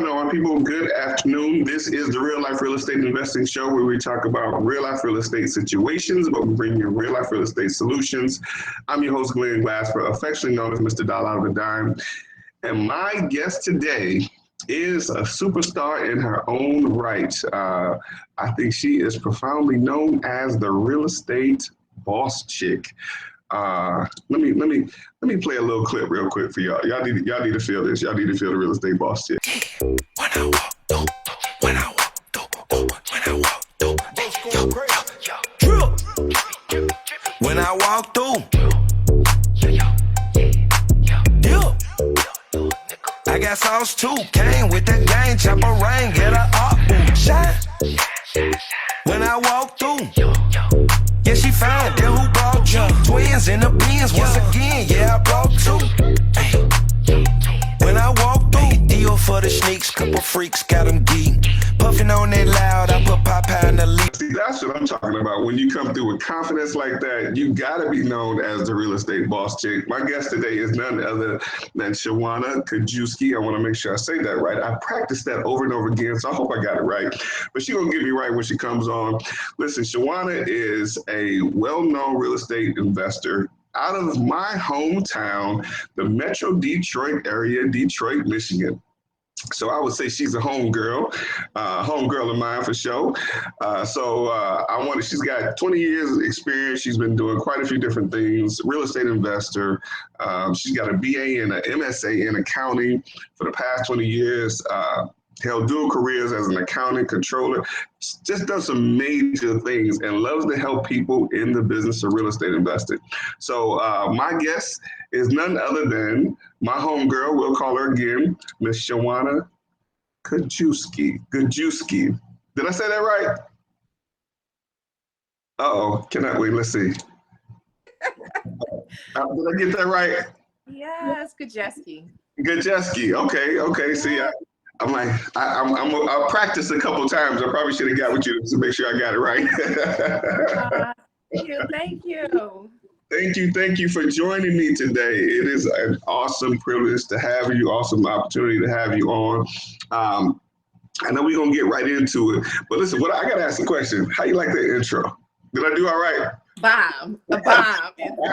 on, people? Good afternoon. This is the Real Life Real Estate Investing Show where we talk about real life real estate situations, but we bring you real life real estate solutions. I'm your host, Glenn Glassford, affectionately known as Mr. Dollar Out of a Dime. And my guest today is a superstar in her own right. I think she is profoundly known as the real estate boss chick. Let me play a little clip real quick for y'all. Y'all need to feel this. Y'all need to feel the real estate boss chick. When I walk through, when I walk through, when I walk through, when I walk through, I got sauce too. Came with that gang, chopper rain, get her up, shine. When I walk through, yeah, she fine. Then who brought you? Twins in the bins once again. Yeah, I brought two. When I walk through, deal for the sneaks, couple freaks got them geek. Puffing on that loud, I put Popeye in the lead. See, that's what I'm talking about. When you come through with confidence like that, you gotta be known as the real estate boss chick. My guest today is none other than ShaWanna Gajewski. I want to make sure I say that right. I practiced that over and over again, so I hope I got it right. But she's gonna get me right when she comes on. Listen, ShaWanna is a well-known real estate investor out of my hometown, the Metro Detroit area, Detroit, Michigan. So I would say she's a homegirl of mine for sure. She's got 20 years of experience. She's been doing quite a few different things, real estate investor. She's got a BA and an MSA in accounting for the past 20 years. Held dual careers as an accountant, controller, just does some major things and loves to help people in the business of real estate investing. So my guest is none other than my homegirl, we'll call her again, Miss ShaWanna Gajewski. Did I say that right? Uh-oh, wait, let's see. Did I get that right? Yes, Gajewski. Okay. See, I'll practice a couple times. I probably should have got with you to make sure I got it right. Thank you. Thank you for joining me today. It is an awesome privilege to have you, awesome opportunity to have you on. I know we're gonna get right into it, but listen, I gotta ask a question. How you like that intro? Did I do all right? A bomb intro.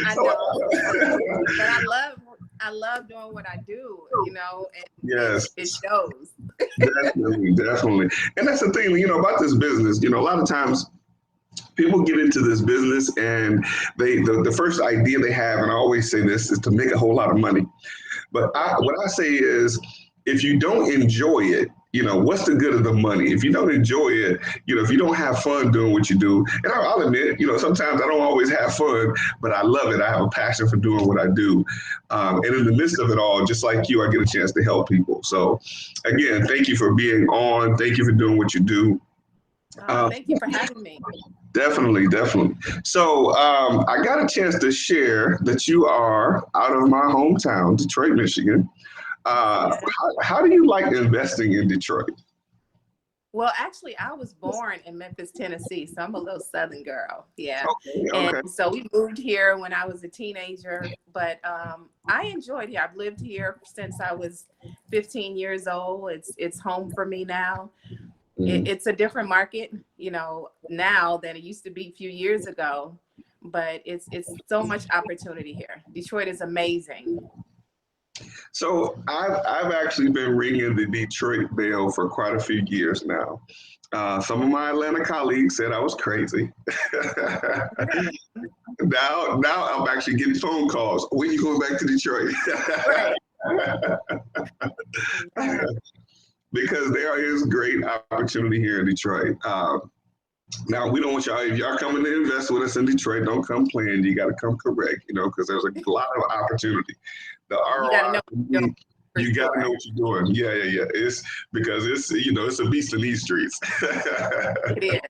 I know, but I love doing what I do, and yes, it shows. Definitely. And that's the thing, about this business, a lot of times people get into this business and the first idea they have, and I always say this, is to make a whole lot of money. But what I say is, if you don't enjoy it, what's the good of the money? If you don't enjoy it, if you don't have fun doing what you do, and I'll admit, sometimes I don't always have fun, but I love it. I have a passion for doing what I do. And in the midst of it all, just like you, I get a chance to help people. So again, thank you for being on. Thank you for doing what you do. Thank you for having me. Definitely. So I got a chance to share that you are out of my hometown, Detroit, Michigan. How do you like investing in Detroit? Well, actually, I was born in Memphis, Tennessee, so I'm a little Southern girl. Yeah. Okay. And so we moved here when I was a teenager, but I enjoyed here. I've lived here since I was 15 years old. It's home for me now. It's a different market, now than it used to be a few years ago, but it's so much opportunity here. Detroit is amazing. So I've actually been ringing the Detroit bell for quite a few years now. Some of my Atlanta colleagues said I was crazy. Now I'm actually getting phone calls. When you going back to Detroit? Because there is great opportunity here in Detroit. Now, we don't want y'all, if y'all coming to invest with us in Detroit, don't come playing. You got to come correct, because there's a lot of opportunity. The ROI, you got to know what you're doing. Yeah. It's because it's a beast in these streets. It is.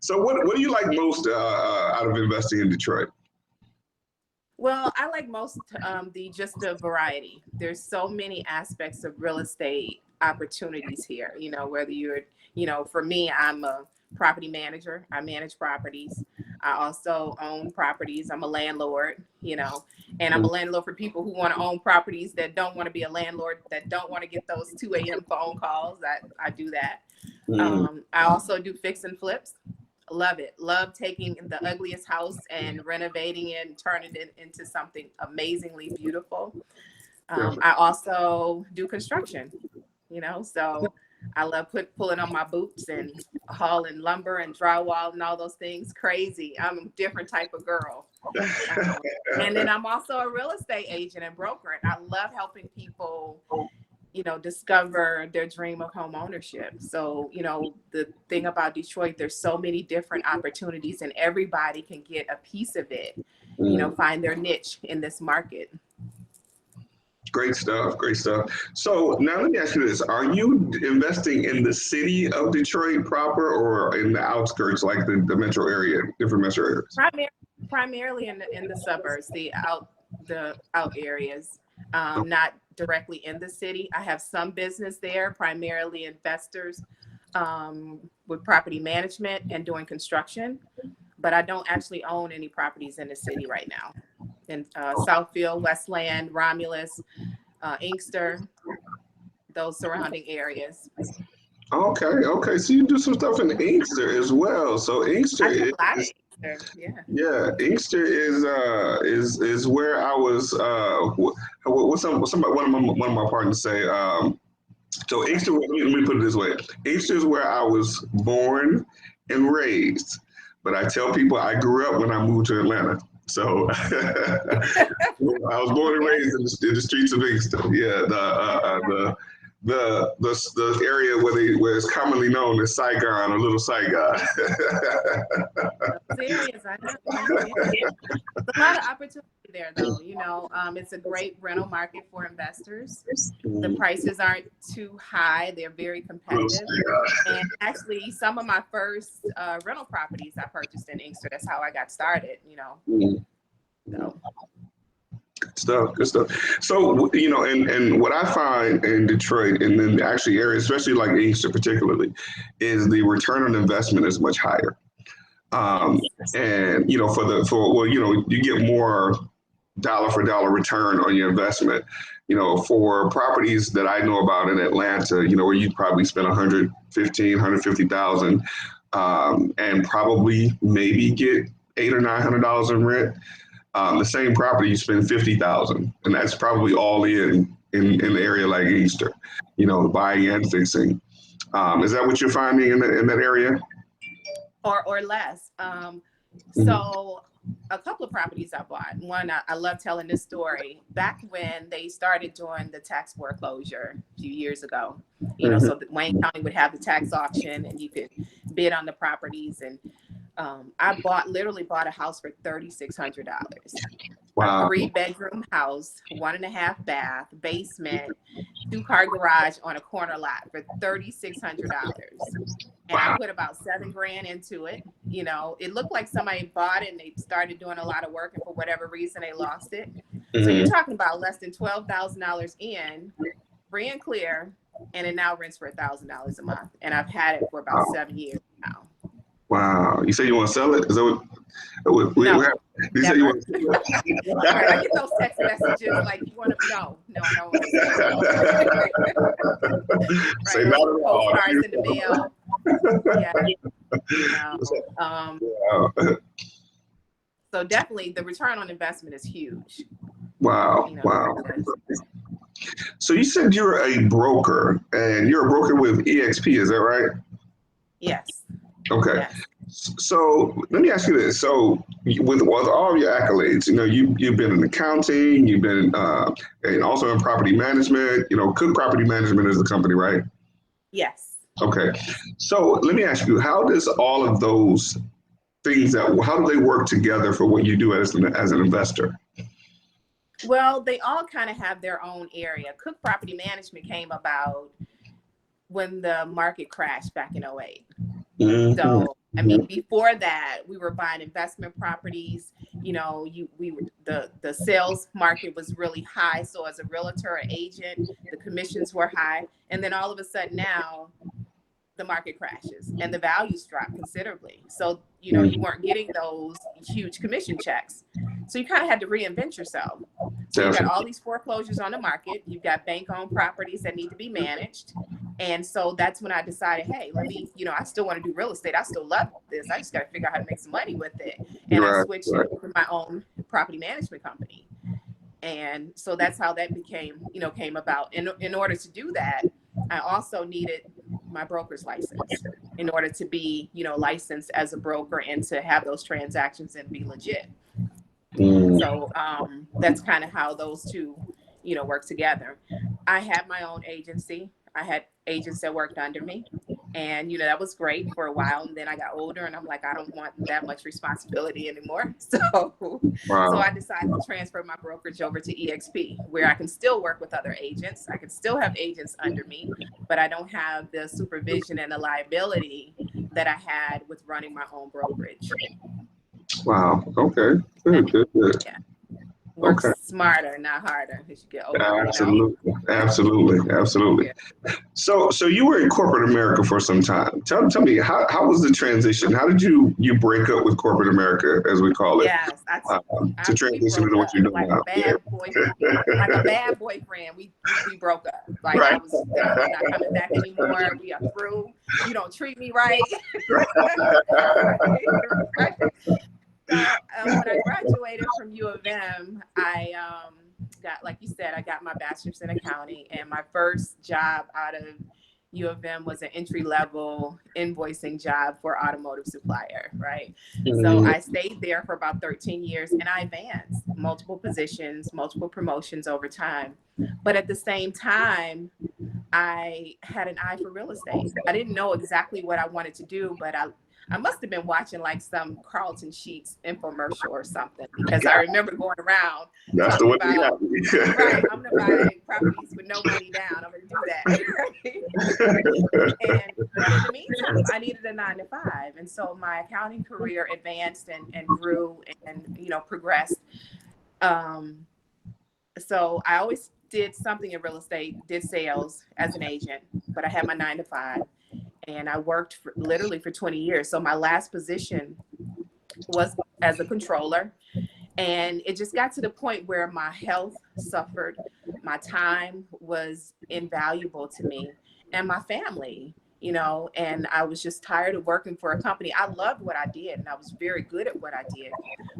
So what do you like most out of investing in Detroit? Well, I like most the variety. There's so many aspects of real estate opportunities here. Whether you're, for me, I'm a property manager. I manage properties. I also own properties. I'm a landlord, and I'm a landlord for people who want to own properties that don't want to be a landlord, that don't want to get those 2 a.m. phone calls. I do that. I also do fix and flips. Love it. Love taking the ugliest house and renovating it and turning it into something amazingly beautiful. I also do construction, so I love pulling on my boots and hauling lumber and drywall and all those things. Crazy. I'm a different type of girl. And then I'm also a real estate agent and broker. And I love helping people, discover their dream of home ownership. So, the thing about Detroit, there's so many different opportunities and everybody can get a piece of it, find their niche in this market. Great stuff. Great stuff. So now let me ask you this. Are you investing in the city of Detroit proper or in the outskirts, like the metro area, different metro areas? Primarily in the suburbs, the out areas, not directly in the city. I have some business there, primarily investors with property management and doing construction, but I don't actually own any properties in the city right now. In Southfield, Westland, Romulus, Inkster, those surrounding areas. Okay. So you do some stuff in Inkster as well. So Inkster is, yeah, Inkster is where I was. What's one of my partners say? So Inkster, let me put it this way: Inkster is where I was born and raised. But I tell people I grew up when I moved to Atlanta. So I was born and raised in the streets of Inkster. Yeah, the area where it's commonly known as Saigon or Little Saigon. Serious, I know. There's a lot of opportunity there, though. It's a great rental market for investors. The prices aren't too high; they're very competitive. And actually, some of my first rental properties I purchased in Inkster. That's how I got started. So. Good stuff. So, and what I find in Detroit and then actually area, especially like Inkster particularly, is the return on investment is much higher. And, you get more dollar for dollar return on your investment, for properties that I know about in Atlanta, where you probably spend 150,000, and probably maybe get $800 or $900 in rent. The same property, you spend 50,000, and that's probably all in the area like Inkster, buying and fixing. Is that what you're finding in that area? Or less. So a couple of properties I bought. One, I love telling this story. Back when they started doing the tax foreclosure a few years ago, so that Wayne County would have the tax auction and you could bid on the properties. And I literally bought a house for $3,600. Wow. A 3-bedroom house, 1.5 bath, basement, 2-car garage on a corner lot for $3,600. And I put about $7,000 into it. It looked like somebody bought it and they started doing a lot of work, and for whatever reason they lost it. So you're talking about less than $12,000 in, free and clear, and it now rents for $1,000 a month. And I've had it for about 7 years now. Wow. You say you want to sell it? Is that what no, you say you want to sell it? Right, I get those text messages like, you want to, no. Right, Say not at all. Postcards in the mail. So definitely the return on investment is huge. Wow. So you said you're a broker, and you're a broker with EXP, is that right? Yes. Okay. Yes. So let me ask you this. So with all of your accolades, you've been in accounting, you've been and also in property management, Cook Property Management is the company, right? Yes. Okay. So let me ask you, how does all of those things how do they work together for what you do as an investor? Well, they all kind of have their own area. Cook Property Management came about when the market crashed back in 2008. So, before that, we were buying investment properties. The sales market was really high. So as a realtor or agent, the commissions were high. And then all of a sudden now, the market crashes and the values drop considerably. So, you know, you weren't getting those huge commission checks. So you kind of had to reinvent yourself. So you've got all these foreclosures on the market. You've got bank-owned properties that need to be managed. And so that's when I decided, hey, let me, you know, I still want to do real estate. I still love this. I just got to figure out how to make some money with it. And I switched to my own property management company. And so that's how that became, you know, came about. In order to do that, I also needed my broker's license in order to be, you know, licensed as a broker and to have those transactions and be legit. So that's kind of how those two, you know, work together. I had my own agency. I had agents that worked under me, and, you know, that was great for a while. And then I got older and I'm like, I don't want that much responsibility anymore. So I decided to transfer my brokerage over to EXP, where I can still work with other agents. I can still have agents under me, but I don't have the supervision and the liability that I had with running my own brokerage. Wow. Okay. Good. Yeah. Work smarter, not harder, as you get older. Absolutely. You know? Absolutely. Yeah. So you were in corporate America for some time. Tell me, how was the transition? How did you break up with corporate America, as we call it? Yes, to transition into what you're doing like now. Like a bad boyfriend. We broke up. Like I was not coming back anymore. We are through. You don't treat me right. So when I graduated from U of M, I got, like you said, I got my bachelor's in accounting, and my first job out of U of M was an entry-level invoicing job for automotive supplier, right? So I stayed there for about 13 years, and I advanced multiple positions, multiple promotions over time. But at the same time, I had an eye for real estate. I didn't know exactly what I wanted to do, but I must have been watching like some Carlton Sheets infomercial or something, because I remember going around talking about, right, I'm going to buy properties with no money down. I'm going to do that. But in the meantime, I needed a 9-to-5. And so my accounting career advanced and grew and, you know, progressed. So I always did something in real estate, did sales as an agent, but I had my 9-to-5. And I worked literally for 20 years. So my last position was as a controller. And it just got to the point where my health suffered. My time was invaluable to me and my family, you know, and I was just tired of working for a company. I loved what I did and I was very good at what I did,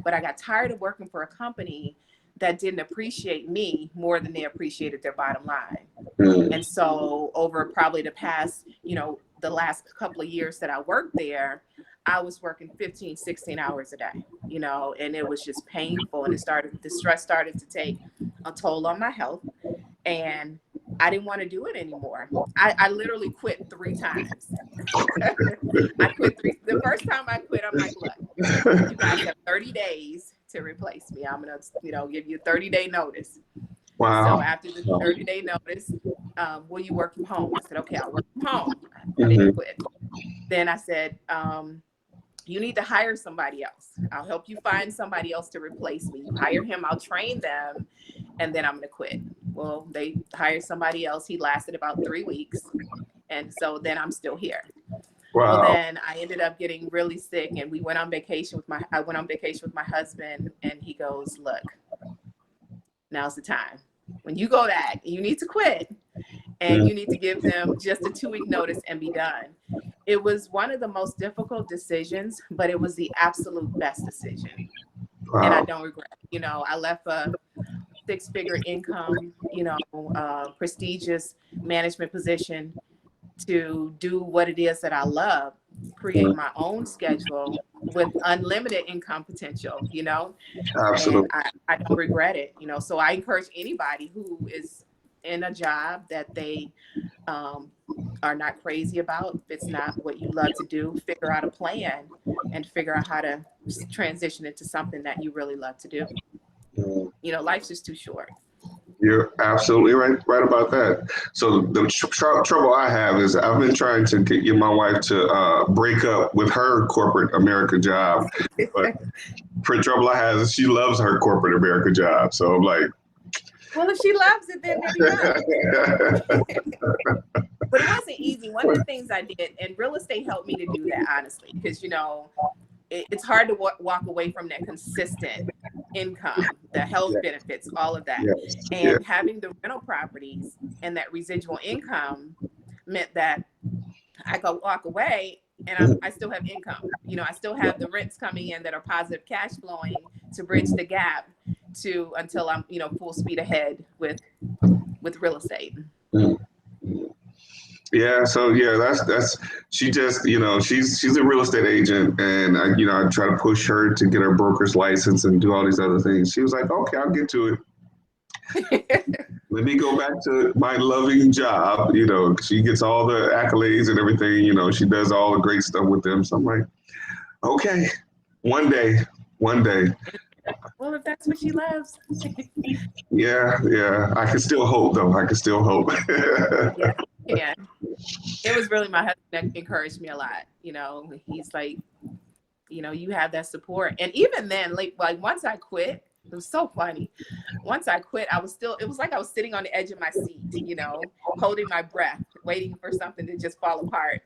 but I got tired of working for a company that didn't appreciate me more than they appreciated their bottom line. And so over probably the past, you know, the last couple of years that I worked there, I was working 15, 16 hours a day, you know, and it was just painful. And the stress started to take a toll on my health, and I didn't want to do it anymore. I literally quit 3 times. I quit the first time I quit, I'm like, look, you guys have 30 days to replace me. I'm going to, you know, give you a 30-day notice. Wow. So after the 30-day notice, will you work from home? I said, okay, I'll work from home. I didn't quit. Then I said, you need to hire somebody else. I'll help you find somebody else to replace me. You hire him, I'll train them, and then I'm going to quit. Well, they hired somebody else. He lasted about 3 weeks. And so then I'm still here. Wow. Well, then I ended up getting really sick, and I went on vacation with my husband, and he goes, look, now's the time. When you go back, you need to quit, and you need to give them just a 2-week notice and be done. It was one of the most difficult decisions, but it was the absolute best decision. Wow. And I don't regret it. You know, I left a 6-figure income, you know, prestigious management position to do what it is that I love, create my own schedule with unlimited income potential, you know. Absolutely. And I don't regret it, you know. So I encourage anybody who is in a job that they are not crazy about, if it's not what you love to do, figure out a plan and figure out how to transition into something that you really love to do. You know, life's just too short. You're absolutely right about that. So the trouble I have is I've been trying to get my wife to break up with her corporate America job, but the trouble I have is she loves her corporate America job. So I'm like, well, if she loves it, then there you go. But it wasn't easy. One of the things I did, and real estate helped me to do that, honestly, because, you know, it's hard to walk away from that consistent income, the health benefits, all of that. And having the rental properties and that residual income meant that I could walk away and I still have income. You know, I still have the rents coming in that are positive cash flowing to bridge the gap to until I'm, you know, full speed ahead with real estate. Yeah, so yeah, that's she just, you know, she's a real estate agent, and I try to push her to get her broker's license and do all these other things. She was like, okay, I'll get to it. Let me go back to my loving job. You know, she gets all the accolades and everything. You know, she does all the great stuff with them. So I'm like, okay, one day. Well, if that's what she loves. Yeah. I can still hope, though. I can still hope. Yeah. It was really my husband that encouraged me a lot. You know, he's like, you know, you have that support. And even then, like once I quit, it was so funny. Once I quit, it was like I was sitting on the edge of my seat, you know, holding my breath, waiting for something to just fall apart.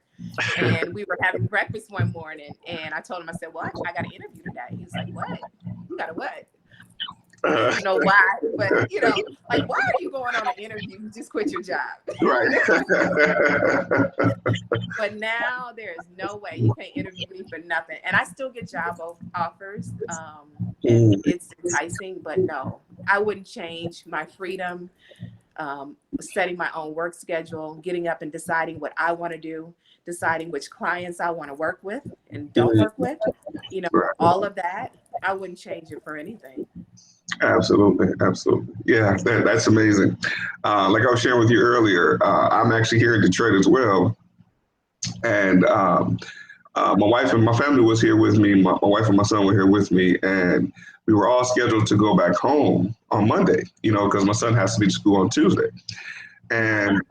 And we were having breakfast one morning, and I told him, I said, well, I got an interview today. He's like, what? You got a what? I don't know why, but, you know, like, why are you going on an interview? You just quit your job. Right. But now there's no way you can't interview me for nothing. And I still get job offers. And it's enticing, but no, I wouldn't change my freedom, setting my own work schedule, getting up and deciding what I want to do, deciding which clients I want to work with and don't work with, you know, all of that. I wouldn't change it for anything. Absolutely. Yeah, that's amazing. Like I was sharing with you earlier, I'm actually here in Detroit as well. And my wife and my family was here with me. My wife and my son were here with me, and we were all scheduled to go back home on Monday, you know, because my son has to be to school on Tuesday. And,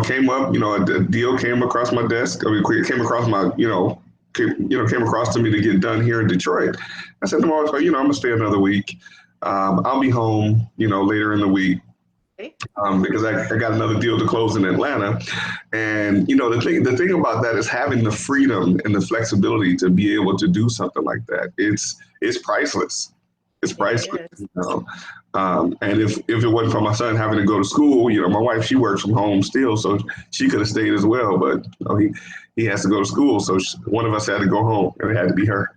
came up, a deal came across my desk. I mean, came across my, came across to me to get done here in Detroit. I said to my wife, I'm going to stay another week. I'll be home, later in the week. Because I got another deal to close in Atlanta. And, the thing about that is having the freedom and the flexibility to be able to do something like that. It's priceless. It's priceless. And if it wasn't for my son having to go to school, my wife, she works from home still, so she could have stayed as well. But he has to go to school, so one of us had to go home, and it had to be her.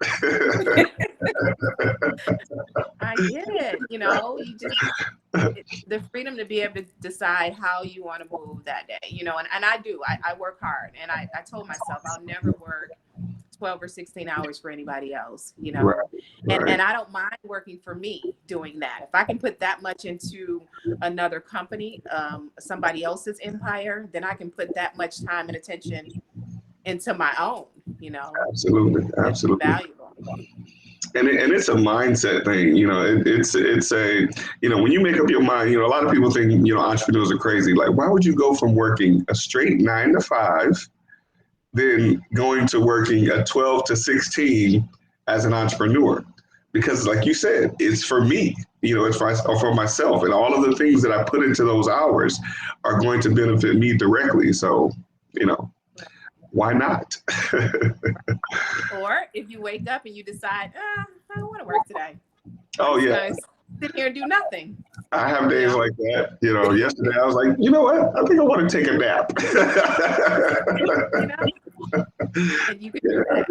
I get it. You just the freedom to be able to decide how you want to move that day. And I do. I work hard, and I told myself I'll never work 12 or 16 hours for anybody else, Right. And I don't mind working for me doing that. If I can put that much into another company, somebody else's empire, then I can put that much time and attention into my own, Absolutely. It's valuable. And it's a mindset thing, it's a, when you make up your mind, a lot of people think, entrepreneurs are crazy. Like, why would you go from working a straight 9 to 5 than going to working at 12 to 16 as an entrepreneur? Because like you said, it's for me, it's for myself, and all of the things that I put into those hours are going to benefit me directly. So, why not? Or if you wake up and you decide, I don't want to work today. Oh, yeah. Nice. Sit here and do nothing. I have days like that. Yesterday I was like, you know what? I think I want to take a nap. And you can do that.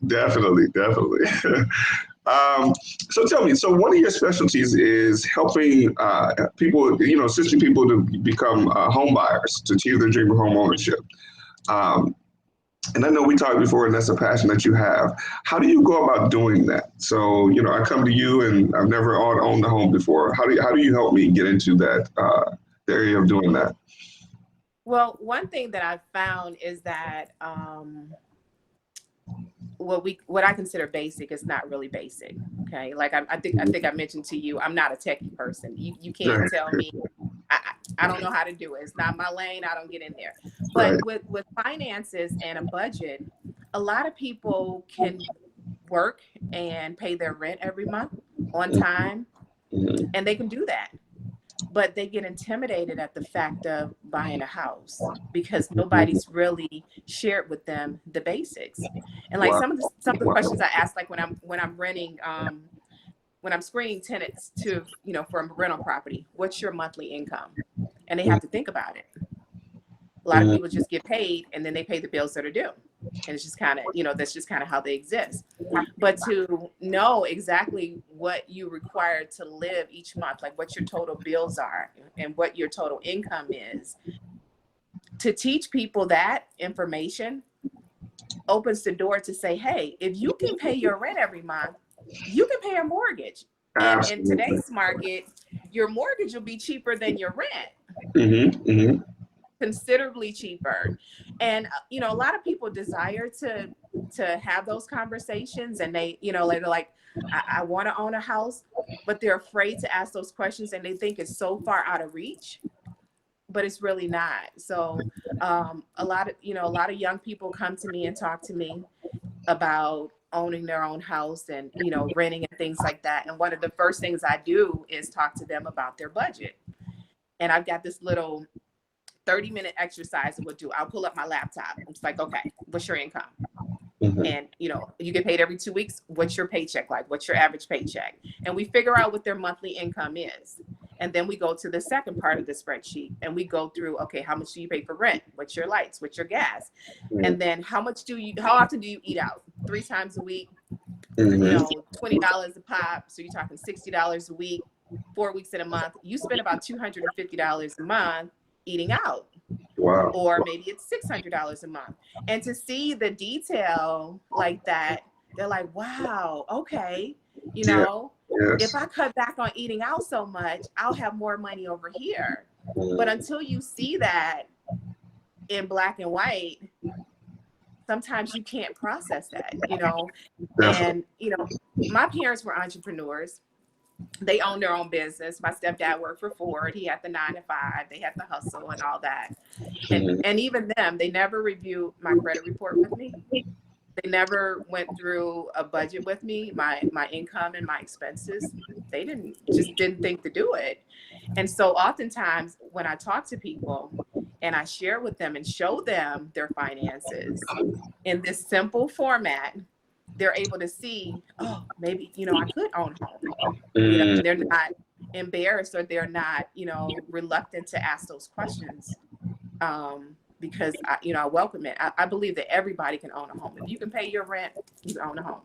Definitely. So tell me, so one of your specialties is helping people, assisting people to become home buyers, to achieve their dream of home ownership. And I know we talked before, and that's a passion that you have. How do you go about doing that? So, I come to you, and I've never owned a home before. How do you help me get into that the area of doing that? Well, one thing that I've found is that what I consider basic is not really basic. Okay, like I think I mentioned to you, I'm not a techie person. You can't tell me. I don't know how to do it. It's not my lane. I don't get in there. But with finances and a budget, a lot of people can work and pay their rent every month on time, and they can do that. but they get intimidated at the fact of buying a house because nobody's really shared with them the basics. And like Wow. some of the questions I ask, like when I'm renting, when I'm screening tenants to, for a rental property, what's your monthly income? And they have to think about it. A lot of people just get paid and then they pay the bills that are due. And it's just kind of, that's just kind of how they exist. But to know exactly what you require to live each month, like what your total bills are and what your total income is, to teach people that information opens the door to say, hey, if you can pay your rent every month, you can pay a mortgage. And in today's market, your mortgage will be cheaper than your rent. Considerably cheaper. And a lot of people desire to have those conversations, and they they're like, I want to own a house, but they're afraid to ask those questions, and they think it's so far out of reach, but it's really not. So a lot of young people come to me and talk to me about owning their own house and renting and things like that. And one of the first things I do is talk to them about their budget. And I've got this little 30-minute exercise that we'll do. I'll pull up my laptop. It's like, okay, what's your income? And you get paid every 2 weeks. What's your paycheck like? What's your average paycheck? And we figure out what their monthly income is. And then we go to the second part of the spreadsheet and we go through, okay, how much do you pay for rent? What's your lights? What's your gas? And then how often do you eat out? 3 times a week, $20 a pop. So you're talking $60 a week, 4 weeks in a month. You spend about $250 a month eating out. Wow. Or maybe it's $600 a month. And to see the detail like that, they're like, wow, okay, if I cut back on eating out so much, I'll have more money over here. But until you see that in black and white, sometimes you can't process that, And, my parents were entrepreneurs. They owned their own business. My stepdad worked for Ford. He had the 9 to 5. They had the hustle and all that. And even them, they never reviewed my credit report with me. They never went through a budget with me, my income and my expenses. They didn't think to do it. And so oftentimes when I talk to people and I share with them and show them their finances in this simple format, they're able to see, oh, maybe, I could own a home. They're not embarrassed or they're not, reluctant to ask those questions because, I welcome it. I believe that everybody can own a home. If you can pay your rent, you can own a home.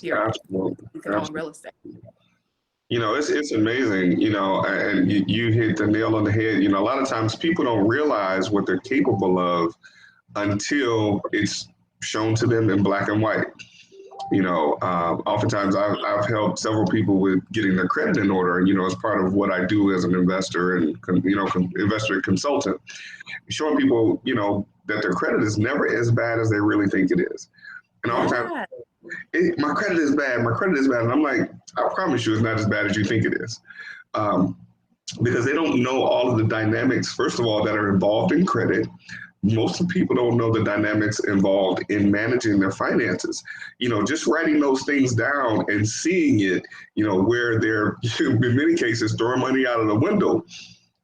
You can own real estate. It's amazing, and you hit the nail on the head. A lot of times people don't realize what they're capable of until it's shown to them in black and white. Oftentimes I've helped several people with getting their credit in order, as part of what I do as an investor and, investor and consultant, showing people, that their credit is never as bad as they really think it is. And oftentimes, my credit is bad. And I'm like, I promise you it's not as bad as you think it is. Because they don't know all of the dynamics, first of all, that are involved in credit. Most of the people don't know the dynamics involved in managing their finances. Just writing those things down and seeing it, where they're, in many cases, throwing money out of the window.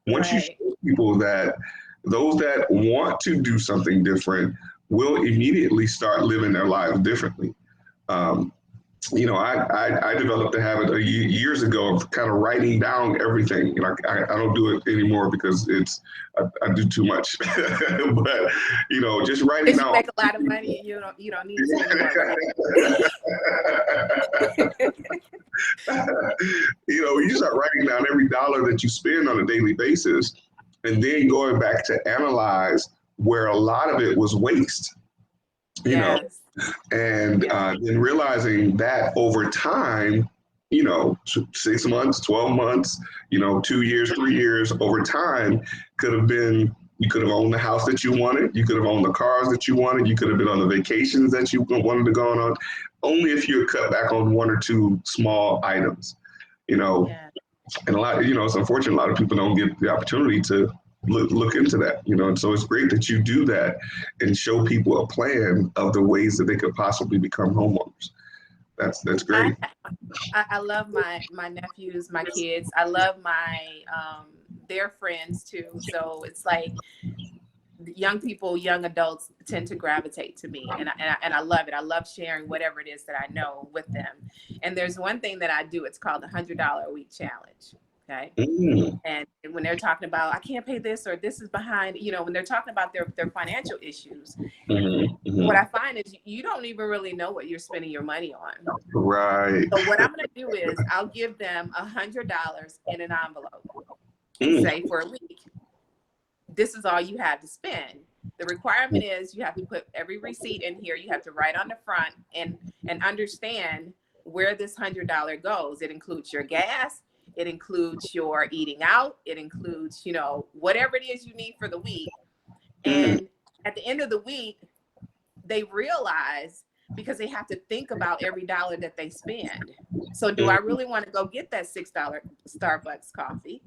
Once you show people that those that want to do something different will immediately start living their lives differently. I developed a habit years ago of kind of writing down everything. I don't do it anymore because I do too much. But just writing down. You make a lot of money and you don't need to anymore. You start writing down every dollar that you spend on a daily basis, and then going back to analyze where a lot of it was waste. And then realizing that over time, 6 months, 12 months, 2 years, 3 years, over time could have been, you could have owned the house that you wanted, you could have owned the cars that you wanted, you could have been on the vacations that you wanted to go on, only if you had cut back on 1 or 2 small items, And a lot, it's unfortunate a lot of people don't get the opportunity to look into that, and so it's great that you do that and show people a plan of the ways that they could possibly become homeowners. That's great. I love my nephews, my kids. I love my their friends too. So it's like young people, young adults tend to gravitate to me, and I love it. I love sharing whatever it is that I know with them. And there's one thing that I do. It's called the $100 a week challenge. Okay. Mm. And when they're talking about I can't pay this or this is behind, when they're talking about their financial issues, what I find is you don't even really know what you're spending your money on. Right. So what I'm going to do is I'll give them $100 in an envelope and say for a week, this is all you have to spend. The requirement is you have to put every receipt in here. You have to write on the front and understand where this $100 goes. It includes your gas. It includes your eating out. It includes, whatever it is you need for the week. And at the end of the week, they realize, because they have to think about every dollar that they spend. So do I really want to go get that $6 Starbucks coffee?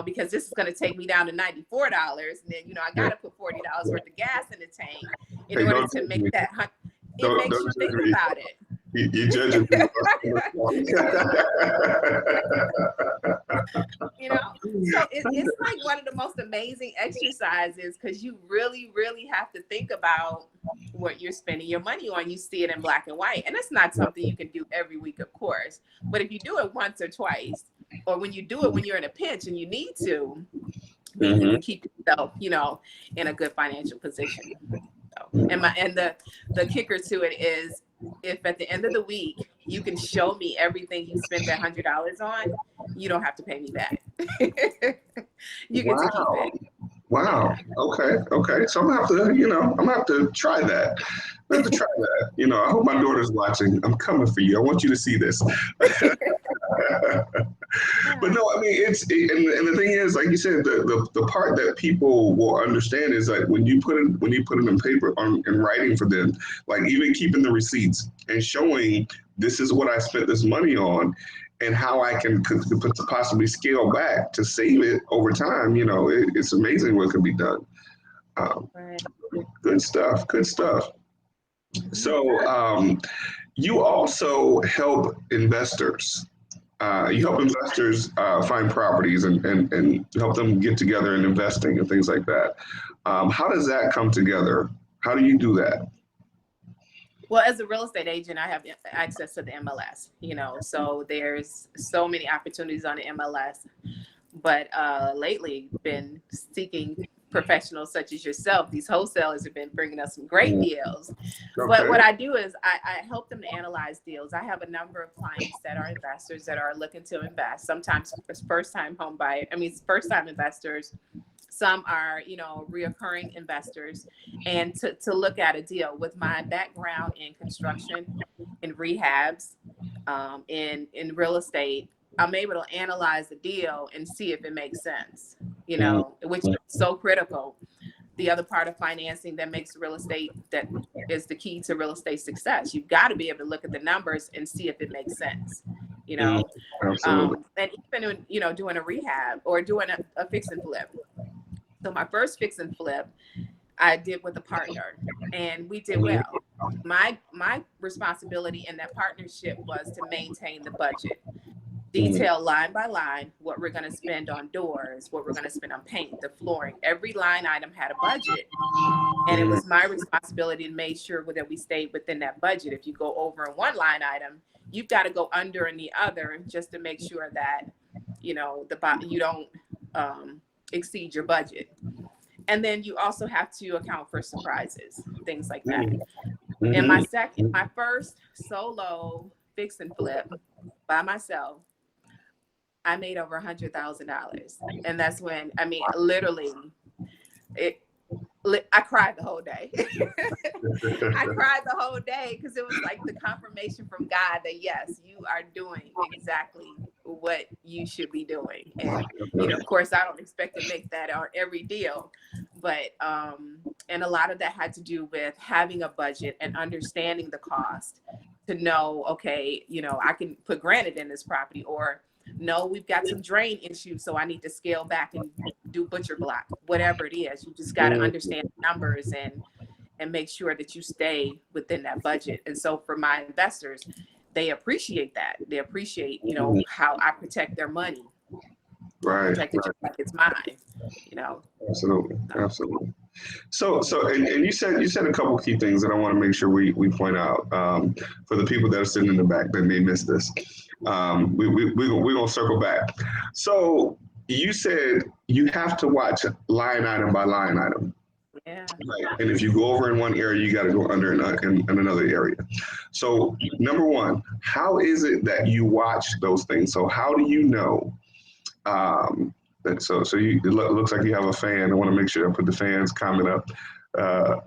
Because this is going to take me down to $94. And then, I got to put $40 worth of gas in the tank in order to make that. It makes you think about it. You judging me. So it's like one of the most amazing exercises, because you really, really have to think about what you're spending your money on. You see it in black and white. And it's not something you can do every week, of course. But if you do it once or twice, or when you do it when you're in a pinch and you need to, then you can keep yourself, in a good financial position. So, and the kicker to it is, if at the end of the week you can show me everything you spent that $100 on, you don't have to pay me back. You get to keep it. Wow. Okay. So I'm gonna have to try that. I have to try that. I hope my daughter's watching. I'm coming for you. I want you to see this. But no, I mean, and the thing is, like you said, the part that people will understand is like when you put it in paper in writing for them, like even keeping the receipts and showing this is what I spent this money on, and how I could possibly scale back to save it over time. It's amazing what can be done. Right. Good stuff. So you also help investors. You help investors find properties and help them get together in investing and things like that. How does that come together? How do you do that? Well, as a real estate agent, I have access to the MLS, so there's so many opportunities on the MLS. But lately, been seeking professionals such as yourself. These wholesalers have been bringing us some great deals. Okay. But what I do is I help them to analyze deals. I have a number of clients that are investors that are looking to invest. Sometimes first-time investors. Some are, reoccurring investors, and to look at a deal. With my background in construction, in rehabs, in real estate, I'm able to analyze the deal and see if it makes sense, which is so critical. The other part of financing that makes real estate, that is the key to real estate success. You've got to be able to look at the numbers and see if it makes sense, Absolutely. And even, doing a rehab or doing a fix and flip. So my first fix and flip, I did with a partner, and we did well. My responsibility in that partnership was to maintain the budget, detail line by line what we're going to spend on doors, what we're going to spend on paint, the flooring. Every line item had a budget, and it was my responsibility to make sure that we stayed within that budget. If you go over in one line item, you've got to go under in the other, just to make sure that you don't exceed your budget. And then you also have to account for surprises, things like that. In my first solo fix and flip by myself, I made over $100,000. And that's when, literally, I cried the whole day. I cried the whole day, because it was like the confirmation from God that, yes, you are doing exactly what you should be doing. And, of course, I don't expect to make that on every deal. But, and a lot of that had to do with having a budget and understanding the cost to know, okay, I can put granite in this property, or no, we've got some drain issues, so I need to scale back and do butcher block, whatever it is. You just got to understand numbers and make sure that you stay within that budget. And so for my investors, they appreciate that. They appreciate, you know, how I protect their money. Right. Protect it like it's mine, you know. Absolutely. Absolutely. So, and you said a couple key things that I want to make sure we point out for the people that are sitting in the back that may miss this. We're gonna circle back. So you said you have to watch line item by line item. Yeah. Right. And if you go over in one area, you got to go under in another area. So number one, how is it that you watch those things? So how do you know? So it looks like you have a fan. I want to make sure I put the fan's comment up. I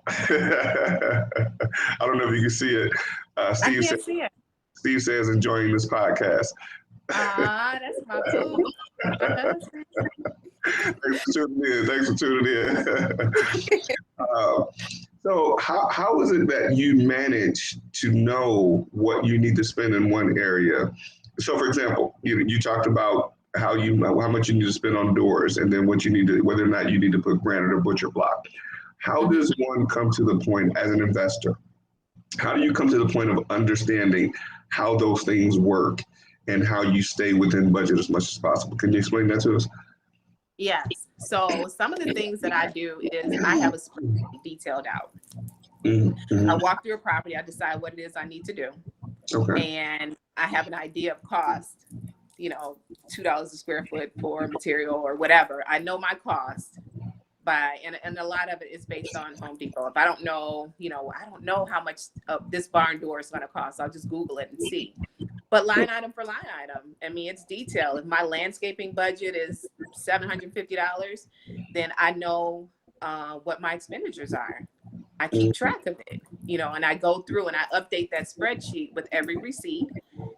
don't know if you can see it. I can't see it. Steve says enjoying this podcast. That's my boo. Thanks for tuning in. So how is it that you manage to know what you need to spend in one area? So for example, you talked about how much you need to spend on doors, and then what you need to, whether or not you need to put granite or butcher block. How does one come to the point as an investor? How do you come to the point of understanding how those things work and how you stay within budget as much as possible? Can you explain that to us? Yes. So some of the things that I do is I have a spreadsheet detailed out. I walk through a property, I decide what it is I need to do. Okay. And I have an idea of cost, you know, $2 a square foot for material or whatever. I know my cost and a lot of it is based on Home Depot. If I don't know, you know, I don't know how much this barn door is going to cost, I'll just Google it and see. But line item for line item, I mean, it's detailed. If my landscaping budget is $750, then I know what my expenditures are. I keep track of it, you know, and I go through and I update that spreadsheet with every receipt,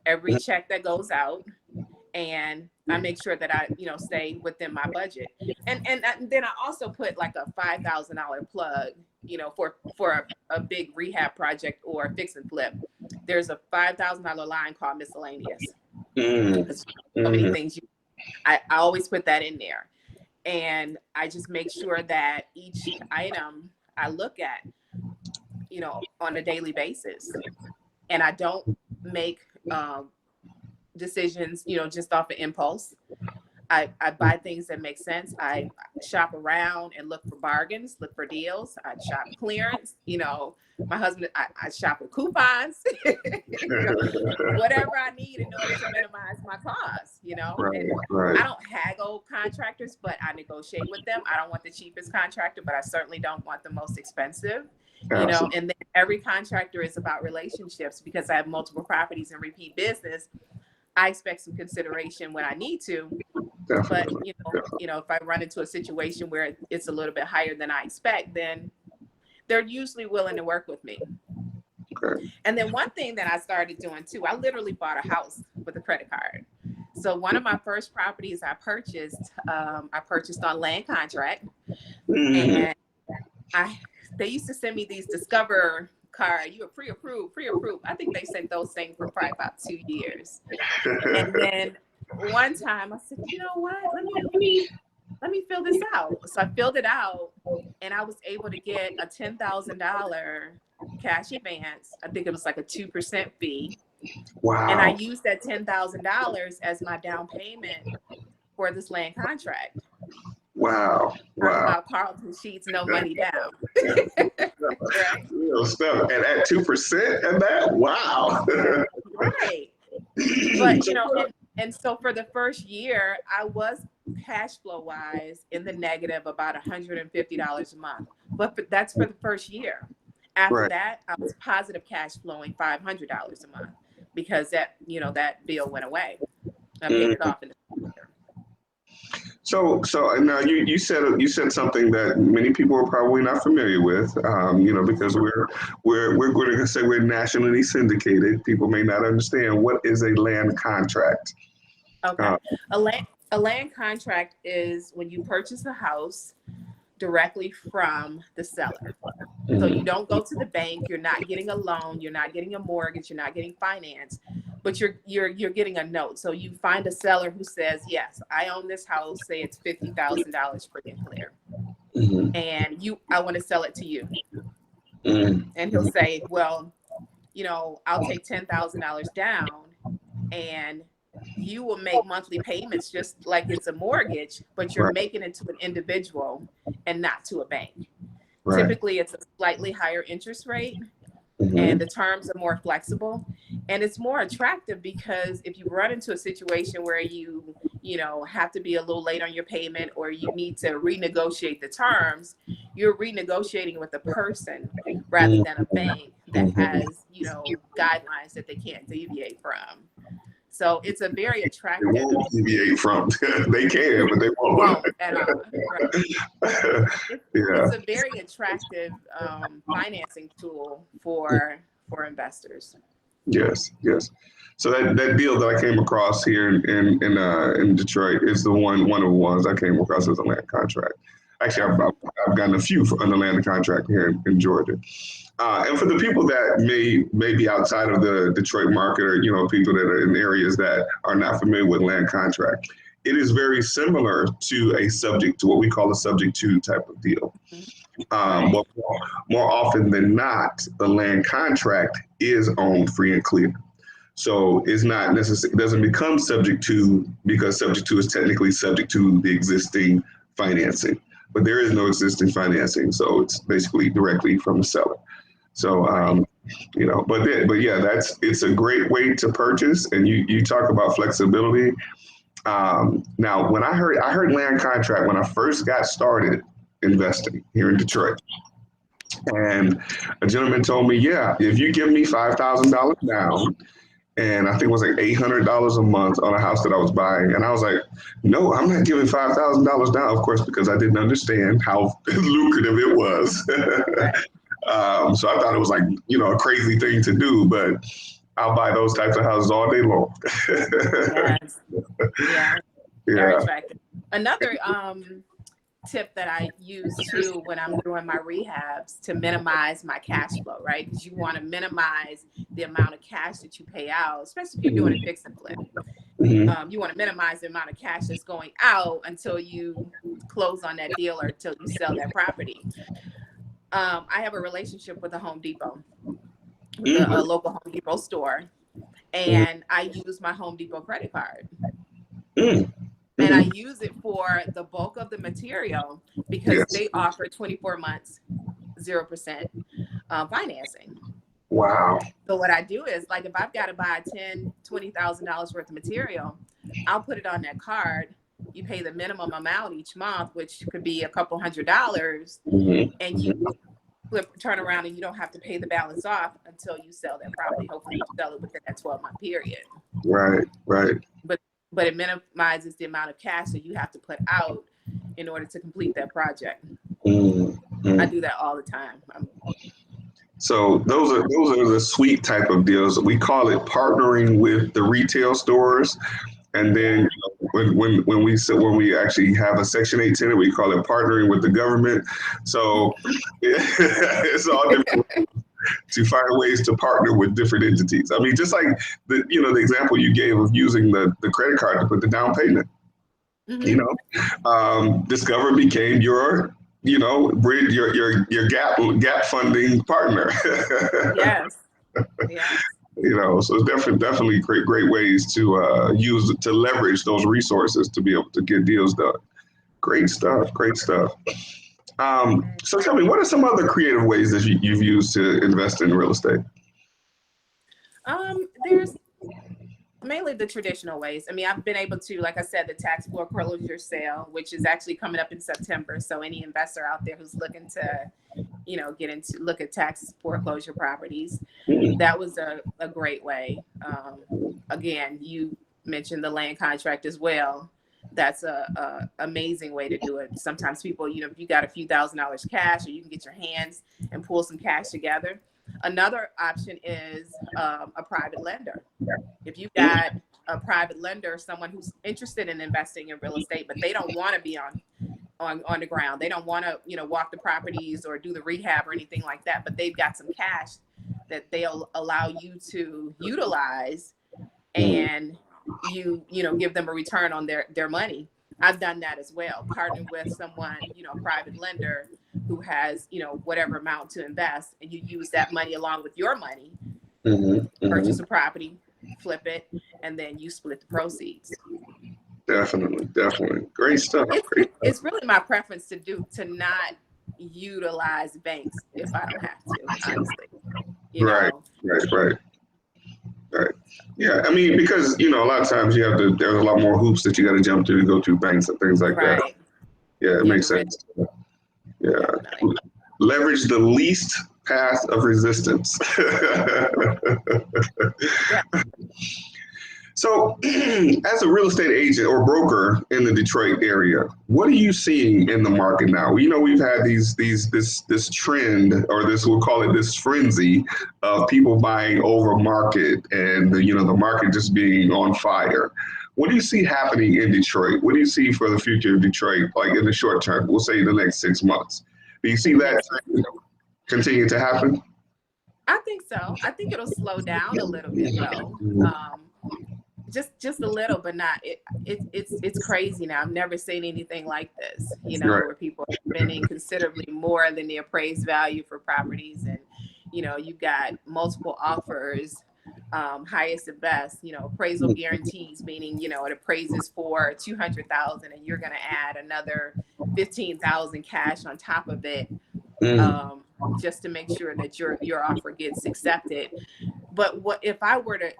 every check that goes out, and I make sure that I, you know, stay within my budget. And then I also put like a $5,000 plug, you know, for a big rehab project or fix and flip. There's a $5,000 line called miscellaneous. So many things. I always put that in there, and I just make sure that each item I look at, you know, on a daily basis, and I don't make decisions, you know, just off of impulse. I buy things that make sense. I shop around and look for bargains, look for deals. I shop clearance. You know, my husband, I shop with coupons. You know, whatever I need in order to minimize my costs, you know. Right. I don't haggle contractors, but I negotiate with them. I don't want the cheapest contractor, but I certainly don't want the most expensive. You know, and then every contractor is about relationships. Because I have multiple properties and repeat business, I expect some consideration when I need to. But you know, if I run into a situation where it's a little bit higher than I expect, then they're usually willing to work with me. Okay. And then one thing that I started doing too, I literally bought a house with a credit card. So one of my first properties I purchased on land contract, and they used to send me these Discover card. You were pre-approved. I think they sent those things for probably about 2 years. And then one time I said, you know what? Let me fill this out. So I filled it out, and I was able to get a $10,000 cash advance. I think it was like a 2% fee. Wow. And I used that $10,000 as my down payment for this land contract. Wow. Talk about Carlton Sheets, no money down. Right? Real stuff. And at 2% and that? Wow. Right. But, you know, and so for the first year, I was cash flow wise in the negative about $150 a month. But that's for the first year. After that, I was positive cash flowing $500 a month because that bill went away. I paid it off in the future. So now you said something that many people are probably not familiar with, you know, because we're going to say we're nationally syndicated. People may not understand what is a land contract. Okay, a land contract is when you purchase a house directly from the seller. So you don't go to the bank. You're not getting a loan. You're not getting a mortgage. You're not getting finance. But you're getting a note. So you find a seller who says, yes, I own this house. Say it's $50,000 free and clear, and I want to sell it to you. And he'll say, well, I'll take $10,000 down, and you will make monthly payments just like it's a mortgage, but you're making it to an individual and not to a bank. Right. Typically, it's a slightly higher interest rate, and the terms are more flexible, and it's more attractive because if you run into a situation where you have to be a little late on your payment, or you need to renegotiate the terms, you're renegotiating with a person rather than a bank that has, guidelines that they can't deviate from. So it's a very attractive. They won't deviate from. They can, but they won't. At all. Right. It's a very attractive financing tool for investors. Yes. So that deal that I came across here in Detroit is one of the ones I came across as a land contract. Actually, I've gotten a few under land contract here in Georgia. And for the people that may be outside of the Detroit market, or people that are in areas that are not familiar with land contract, it is very similar to what we call a subject to type of deal. But more often than not, the land contract is owned free and clear. So it's not necessarily, it doesn't become subject to, because subject to is technically subject to the existing financing, but there is no existing financing. So it's basically directly from the seller. So, but yeah, it's a great way to purchase. And you talk about flexibility. Now, when I heard land contract when I first got started investing here in Detroit, and a gentleman told me, if you give me $5,000 down, and I think it was like $800 a month on a house that I was buying. And I was like, no, I'm not giving $5,000 down, of course, because I didn't understand how lucrative it was. So I thought it was like, a crazy thing to do, but I'll buy those types of houses all day long. Yes. Yeah. Very attractive. Another tip that I use too when I'm doing my rehabs to minimize my cash flow, right? Because you want to minimize the amount of cash that you pay out, especially if you're doing a fix and flip. You want to minimize the amount of cash that's going out until you close on that deal or until you sell that property. I have a relationship with a Home Depot, with a local Home Depot store, and I use my Home Depot credit card. And I use it for the bulk of the material because they offer 24 months, 0% financing. Wow. So what I do is, like, if I've got to buy $20,000 worth of material, I'll put it on that card. You pay the minimum amount each month, which could be a couple $100s, and you turn around and you don't have to pay the balance off until you sell that property. Hopefully you sell it within that 12-month period. Right. But it minimizes the amount of cash that you have to put out in order to complete that project. I do that all the time. So those are the sweet type of deals. We call it partnering with the retail stores. And then when we actually have a Section 8 tenant, we call it partnering with the government. So it's all different to find ways to partner with different entities. I mean, just like the example you gave of using the credit card to put the down payment. Discover became your bridge, your gap funding partner. Yes. So it's definitely great ways to use to leverage those resources to be able to get deals done. Great stuff. So tell me, what are some other creative ways that you've used to invest in real estate? There's mainly the traditional ways. I mean, I've been able to, like I said, the tax foreclosure sale, which is actually coming up in September. So any investor out there who's looking to, look at tax foreclosure properties, that was a great way. Again, you mentioned the land contract as well. That's a amazing way to do it. Sometimes people, if you got a few $1,000s cash, or you can get your hands and pull some cash together. Another option is a private lender. If you've got a private lender, someone who's interested in investing in real estate, but they don't want to be on the ground. They don't want to, walk the properties or do the rehab or anything like that, but they've got some cash that they'll allow you to utilize, and you give them a return on their money. I've done that as well, partnered with someone, a private lender who has, whatever amount to invest, and you use that money along with your money purchase a property, flip it, and then you split the proceeds. Definitely. Great stuff. It's really my preference to not utilize banks if I don't have to, honestly. Right. Yeah, I mean, because a lot of times there's a lot more hoops that you got to jump through to go through banks and things like that. Yeah, it makes sense. Yeah, definitely. Leverage the least path of resistance. Yeah. So, as a real estate agent or broker in the Detroit area, what are you seeing in the market now? We've had this trend, or we'll call it this frenzy of people buying over market, and the market just being on fire. What do you see happening in Detroit? What do you see for the future of Detroit, like in the short term? We'll say the next 6 months. Do you see that continue to happen? I think so. I think it'll slow down a little bit, though. Just a little, but not. It's crazy now. I've never seen anything like this. Where people are spending considerably more than the appraised value for properties, and you've got multiple offers, highest and best. Appraisal guarantees, meaning it appraises for $200,000, and you're going to add another $15,000 cash on top of it, just to make sure that your offer gets accepted. But what if I were to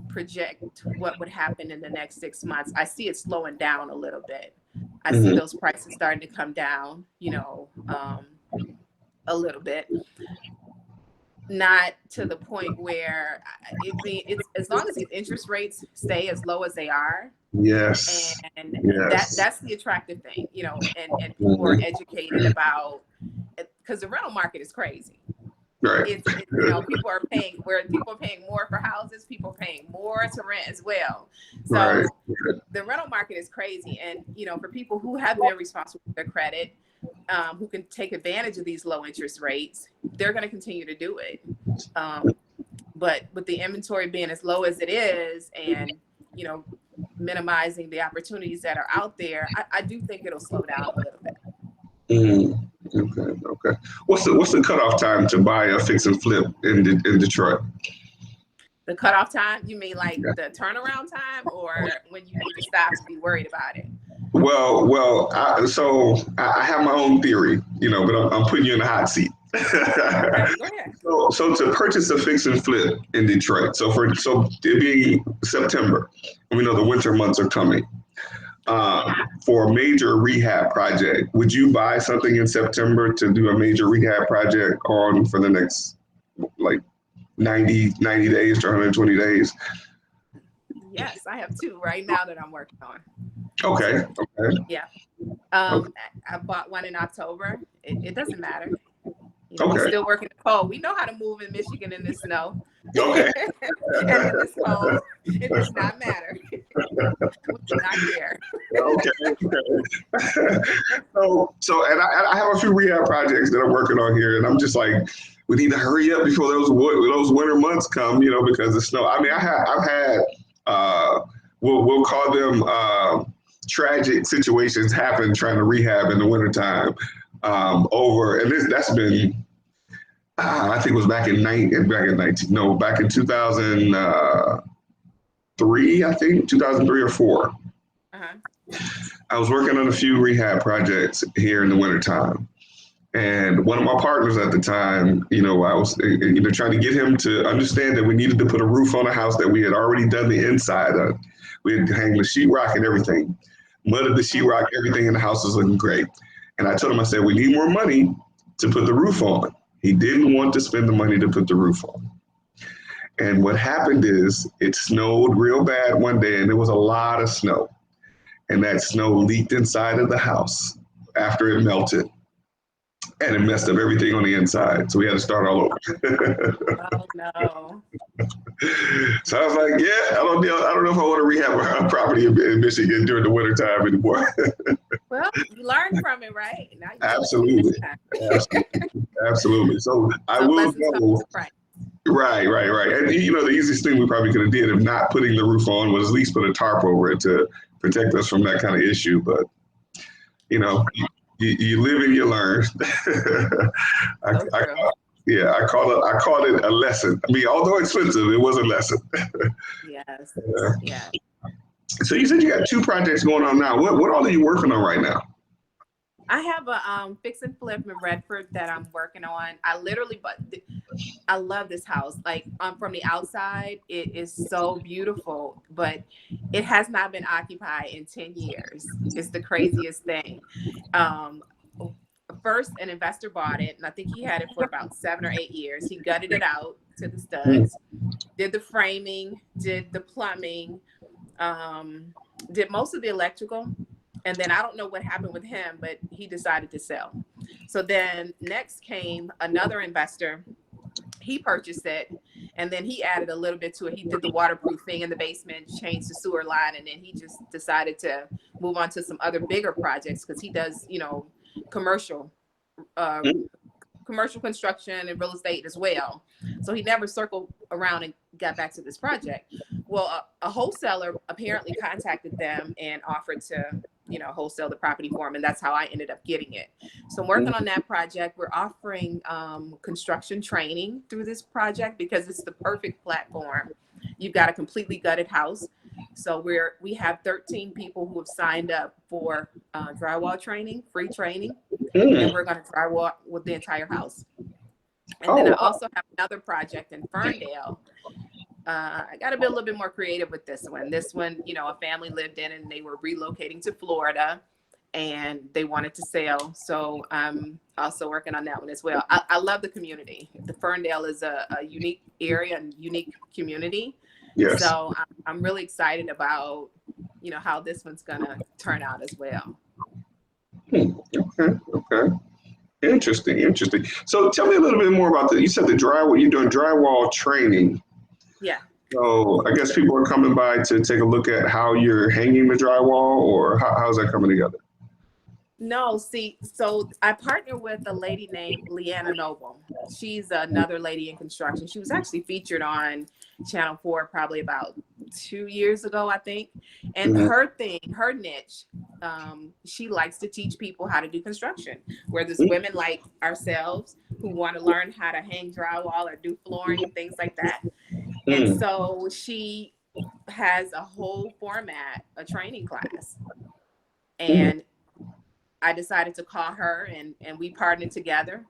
project what would happen in the next 6 months? I see it slowing down a little bit. I see those prices starting to come down, a little bit. Not to the point where it's as long as these interest rates stay as low as they are. Yes. And that's the attractive thing, and people are educated about, because the rental market is crazy. Right. People are paying more for houses, people are paying more to rent as well. So the rental market is crazy. And, for people who have been responsible for their credit, who can take advantage of these low interest rates, they're going to continue to do it. But with the inventory being as low as it is, and, minimizing the opportunities that are out there, I do think it'll slow down a little bit. Okay. What's the cutoff time to buy a fix and flip in Detroit? The cutoff time? You mean like the turnaround time, or when you need to stop to be worried about it? Well, I have my own theory, but I'm putting you in the hot seat. Okay, go ahead. So to purchase a fix and flip in Detroit, so it being September, and we know the winter months are coming. For a major rehab project, would you buy something in September to do a major rehab project on for the next 90 days to 120 days? Yes, I have two right now that I'm working on. Okay. Yeah. I bought one in October. It doesn't matter. We're still working the cold. We know how to move in Michigan in the snow. Okay. And in this cold, it does not matter. We do not care. Okay. So, and I have a few rehab projects that I'm working on here, and I'm just like, we need to hurry up before those winter months come, because of snow. I mean, I've had we'll call them tragic situations happen trying to rehab in the wintertime. That's been I think it was back in 2003, I think 2003 or 4. I was working on a few rehab projects here in the wintertime. And one of my partners at the time, I was trying to get him to understand that we needed to put a roof on a house that we had already done the inside of. We had hung the sheetrock and everything, mudded the sheetrock, everything in the house was looking great. And I told him, I said, we need more money to put the roof on. He didn't want to spend the money to put the roof on. And what happened is it snowed real bad one day, and there was a lot of snow. And that snow leaked inside of the house after it melted. And it messed up everything on the inside. So we had to start all over. Oh, no. So I was like, I don't know if I want to rehab a property in Michigan during the wintertime anymore. Well, you learned from it, right? Now you Absolutely. So I will go. Right. And the easiest thing we probably could have did, if not putting the roof on, was at least put a tarp over it to protect us from that kind of issue. But you live and you learn. Yeah, I called it a lesson. I mean, although expensive, it was a lesson. Yes. Yeah. Yeah. So you said you got 2 projects going on now. What all are you working on right now? I have a fix and flip in Redford that I'm working on. I love this house. Like from the outside, it is so beautiful, but it has not been occupied in 10 years. It's the craziest thing. Um, First, an investor bought it, and I think he had it for about 7 or 8 years. He gutted it out to the studs, did the framing, did the plumbing, um, did most of the electrical. And then I don't know what happened with him, but he decided to sell. So then next came another investor. He purchased it, and then he added a little bit to it. He did the waterproofing in the basement, changed the sewer line, and then he just decided to move on to some other bigger projects because he does, commercial uh, commercial construction and real estate as well. So he never circled around and got back to this project. Well, a wholesaler apparently contacted them and offered to, wholesale the property for him. And that's how I ended up getting it. So I'm working on that project. We're offering construction training through this project because it's the perfect platform. You've got a completely gutted house. So we have 13 people who have signed up for drywall training, free training, and we're going to drywall with the entire house. And then I also have another project in Ferndale. I got to be a little bit more creative with this one. This one, a family lived in and they were relocating to Florida and they wanted to sell. So I'm also working on that one as well. I love the community. The Ferndale is a unique area and unique community. Yes. So I'm really excited about, how this one's going to turn out as well. Okay. Interesting. So tell me a little bit more about you said the drywall, you're doing drywall training. Yeah. So I guess people are coming by to take a look at how you're hanging the drywall, or how's that coming together? No, see, so I partner with a lady named Leanna Noble. She's another lady in construction. She was actually featured on Channel 4 probably about 2 years ago, I think. And her niche, she likes to teach people how to do construction, where there's women like ourselves who want to learn how to hang drywall or do flooring and things like that. And so she has a whole format, a training class. And I decided to call her and we partnered together,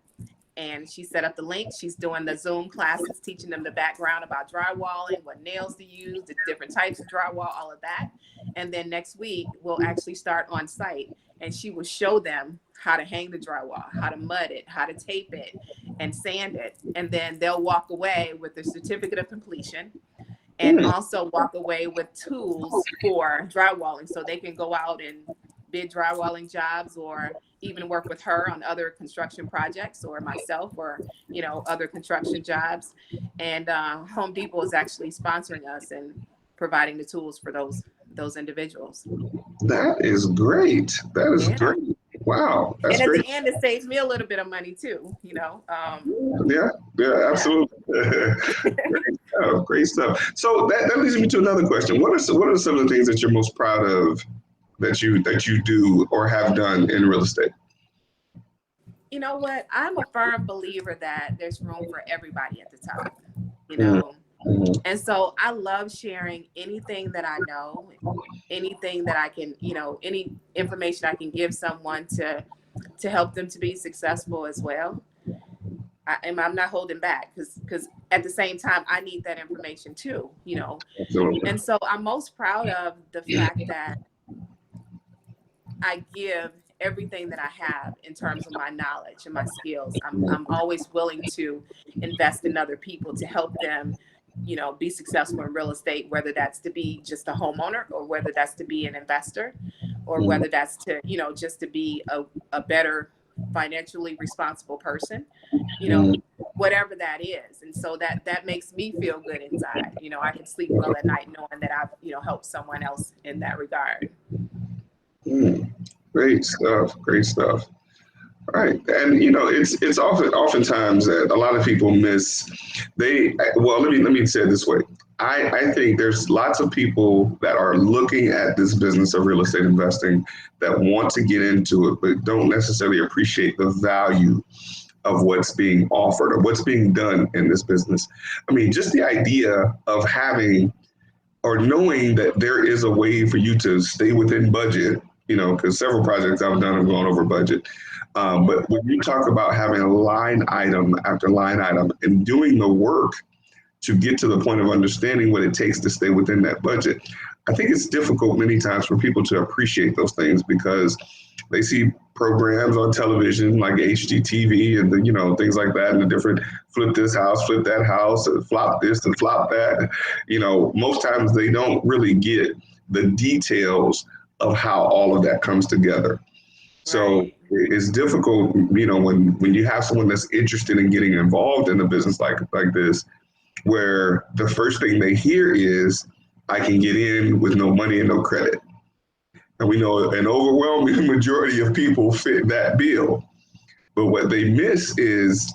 and she set up the link. She's doing the Zoom classes, teaching them the background about drywalling, what nails to use, the different types of drywall, all of that. And then next week, we'll actually start on site and she will show them how to hang the drywall, how to mud it, how to tape it and sand it. And then they'll walk away with a certificate of completion and also walk away with tools for drywalling so they can go out and bid drywalling jobs or even work with her on other construction projects or myself or, other construction jobs. And Home Depot is actually sponsoring us and providing the tools for those individuals. That is great. That is great. Wow. That's and at great. the end, it saves me a little bit of money too, Yeah, absolutely. Yeah. Great stuff. So that leads me to another question. What are some of the things that you're most proud of that you do or have done in real estate? You know what? I'm a firm believer that there's room for everybody at the top, And so I love sharing anything that I know, anything that I can, any information I can give someone to help them to be successful as well. I'm not holding back because at the same time, I need that information too, Absolutely. And so I'm most proud of the fact that I give everything that I have in terms of my knowledge and my skills. I'm always willing to invest in other people to help them, be successful in real estate, whether that's to be just a homeowner or whether that's to be an investor or whether that's to, just to be a better financially responsible person, whatever that is. And so that makes me feel good inside. I can sleep well at night knowing that I've, helped someone else in that regard. Great stuff. All right. And it's oftentimes that a lot of people miss let me say it this way. I think there's lots of people that are looking at this business of real estate investing that want to get into it, but don't necessarily appreciate the value of what's being offered or what's being done in this business. I mean, just the idea of having or knowing that there is a way for you to stay within budget, you know, because several projects I've done have gone over budget. But when you talk about having a line item after line item and doing the work to get to the point of understanding what it takes to stay within that budget, I think it's difficult many times for people to appreciate those things because they see programs on television like HGTV and the, you know, things like that, and the different flip this house, flip that house, and flop this and flop that. You know, most times they don't really get the details of how all of that comes together. So it's difficult, you know, when you have someone that's interested in getting involved in a business like this, where the first thing they hear is, I can get in with no money and no credit. And we know an overwhelming majority of people fit that bill. But what they miss is,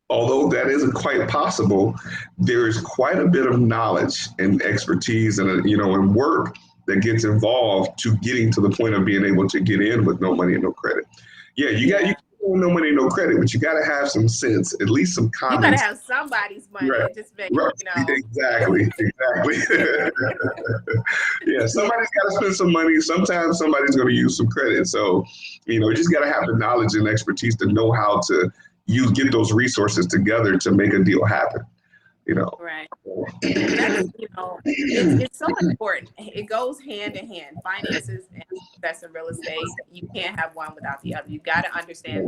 although that isn't quite possible, there is quite a bit of knowledge and expertise and, you know, and work that gets involved to getting to the point of being able to get in with no money and no credit. Yeah, you got no money, no credit, but you got to have some sense, at least some common. You got to have somebody's money. Right. Just make, you know. Exactly. Yeah, somebody's got to spend some money. Sometimes somebody's going to use some credit. So, you know, you just got to have the knowledge and expertise to know how to get those resources together to make a deal happen. You know. Right. That's, you know, it's so important. It goes hand in hand. Finances and success in real estate. You can't have one without the other. You got to understand.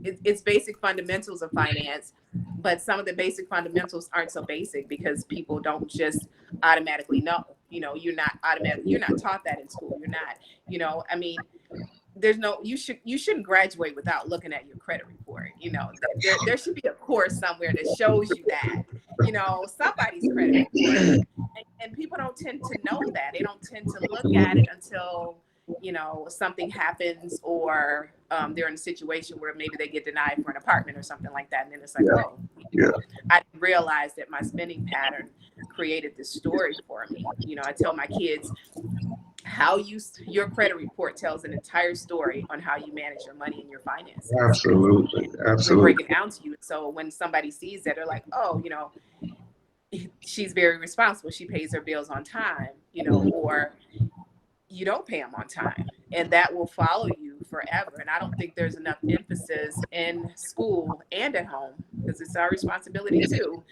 It's basic fundamentals of finance, but some of the basic fundamentals aren't so basic because people don't just automatically know. You know, you're not taught that in school. You're not. You know, I mean, there's no, you shouldn't graduate without looking at your credit report. You know, there should be a course somewhere that shows you that, you know, somebody's credit report. And people don't tend to know that. They don't tend to look at it until, you know, something happens or they're in a situation where maybe they get denied for an apartment or something like that. And then it's like, I didn't realize that my spending pattern created this story for me. You know, I tell my kids, your credit report tells an entire story on how you manage your money and your finances. Absolutely. Break it down to you. So when somebody sees that, they're like, oh, you know, she's very responsible. She pays her bills on time, you know, or you don't pay them on time, and that will follow you forever. And I don't think there's enough emphasis in school and at home, because it's our responsibility too,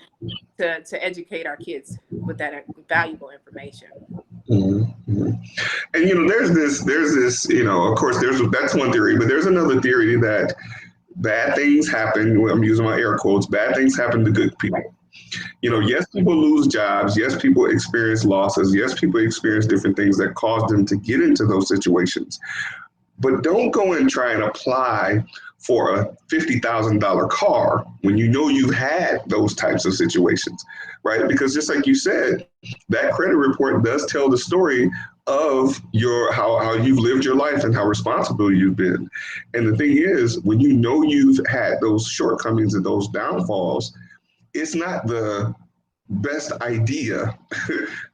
to educate our kids with that valuable information. Mm-hmm. And you know, there's this, you know, of course, that's one theory, but there's another theory that bad things happen. I'm using my air quotes. Bad things happen to good people. You know, yes, people lose jobs. Yes, people experience losses. Yes, people experience different things that cause them to get into those situations. But don't go and try and apply for a $50,000 car when you know you've had those types of situations, right? Because just like you said, that credit report does tell the story of how you've lived your life and how responsible you've been. And the thing is, when you know you've had those shortcomings and those downfalls, it's not the best idea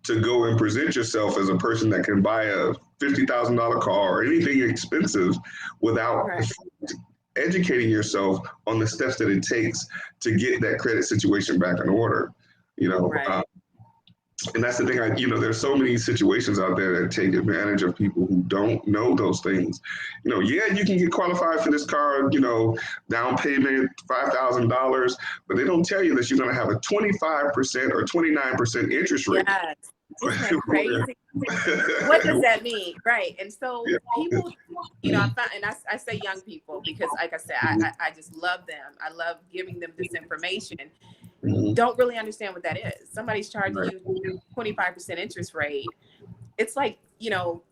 to go and present yourself as a person that can buy a $50,000 car or anything expensive without educating yourself on the steps that it takes to get that credit situation back in order. You know, and that's the thing. There's so many situations out there that take advantage of people who don't know those things. You know, yeah, you can get qualified for this car, you know, down payment, $5,000, but they don't tell you that you're going to have a 25% or 29% interest rate. Yes. Isn't that crazy? What does that mean? Right. And so people, you know, I say young people because, like I said, I just love them. I love giving them this information. Don't really understand what that is. Somebody's charging you 25% interest rate. It's like, you know,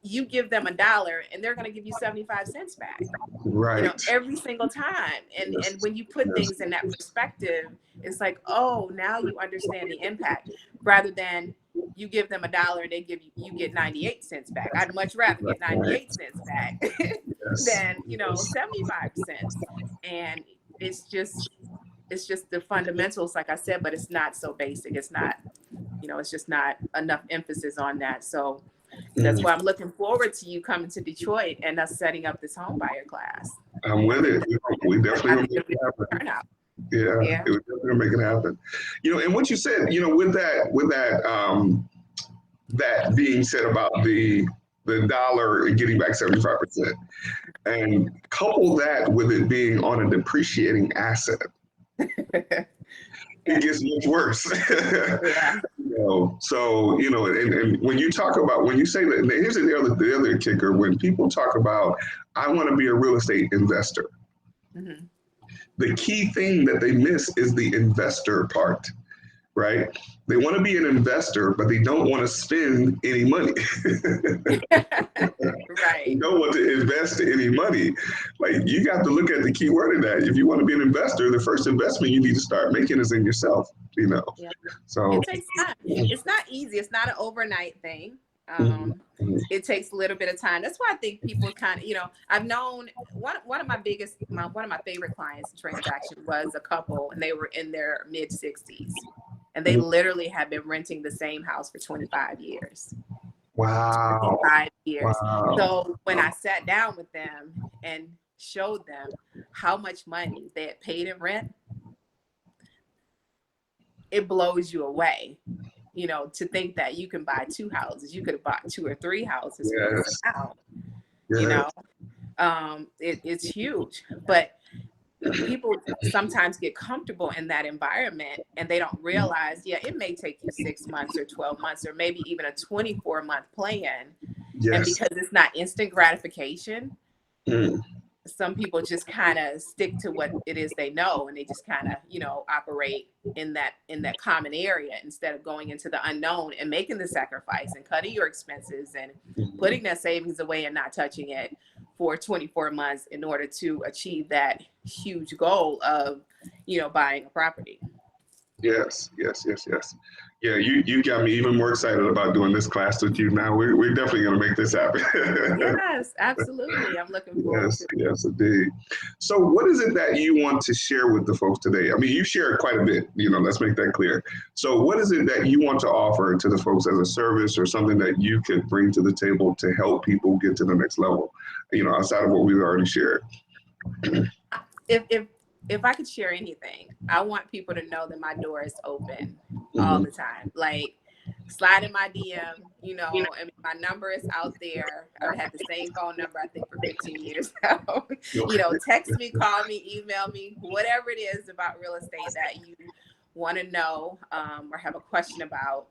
you give them $1 and they're going to give you 75 cents back. Right. You know, every single time. And when you put things in that perspective, it's like, oh, now you understand the impact, rather than you give them $1 and they give you get 98 cents back. I'd much rather get 98 cents back than, you know, 75 cents. And it's just the fundamentals, like I said, but it's not so basic. It's not, you know, it's just not enough emphasis on that. So that's why I'm looking forward to you coming to Detroit and us setting up this home buyer class. I'm with it. We definitely I gonna think make it'll be it happen. a turnout. Yeah, Yeah. it was definitely gonna make it happen. And what you said, that being said about the dollar and getting back 75%, and couple that with it being on a depreciating asset, it Yeah. gets much worse. Yeah. And when you talk about, when you say that, and here's the other kicker: when people talk about, I want to be a real estate investor, Mm-hmm. the key thing that they miss is the investor part, right? They want to be an investor, but they don't want to spend any money. They Right. don't want to invest any money. Like, you got to look at the key word of that. If you want to be an investor, the first investment you need to start making is in yourself. Yeah. So It takes time. It's not easy. It's not an overnight thing. mhm, It takes a little bit of time. That's why I think people kind of, I've known one of my one of my favorite clients transaction was a couple, and they were in their mid 60s, and they mhm. literally had been renting the same house for 25 years. Wow. 25 years. Wow. So when I sat down with them and showed them how much money they had paid in rent, it blows you away. To think that you can buy two houses, you could have bought two or three houses for this Yes. amount. you Yes. know it's huge, but people sometimes get comfortable in that environment and they don't realize, yeah, it may take you 6 months or 12 months or maybe even a 24-month plan. And Yes. because it's not instant gratification, Mm. some people just kind of stick to what it is they know, and they just kind of operate in that common area instead of going into the unknown and making the sacrifice and cutting your expenses and putting that savings away and not touching it for 24 months in order to achieve that huge goal of buying a property. Yes. Yes. Yes. Yes. Yeah. You got me even more excited about doing this class with you now. We're definitely going to make this happen. Yes, absolutely. I'm looking forward Yes, to yes, indeed. So, what is it that you want to share with the folks today? I mean, you shared quite a bit, let's make that clear. So, what is it that you want to offer to the folks as a service or something that you could bring to the table to help people get to the next level, outside of what we've already shared? if I could share anything, I want people to know that my door is open all Mhm. the time. Like, slide in my DM, and my number is out there. I've had the same phone number, I think, for 15 years now. Text me, call me, email me, whatever it is about real estate that you want to know, or have a question about,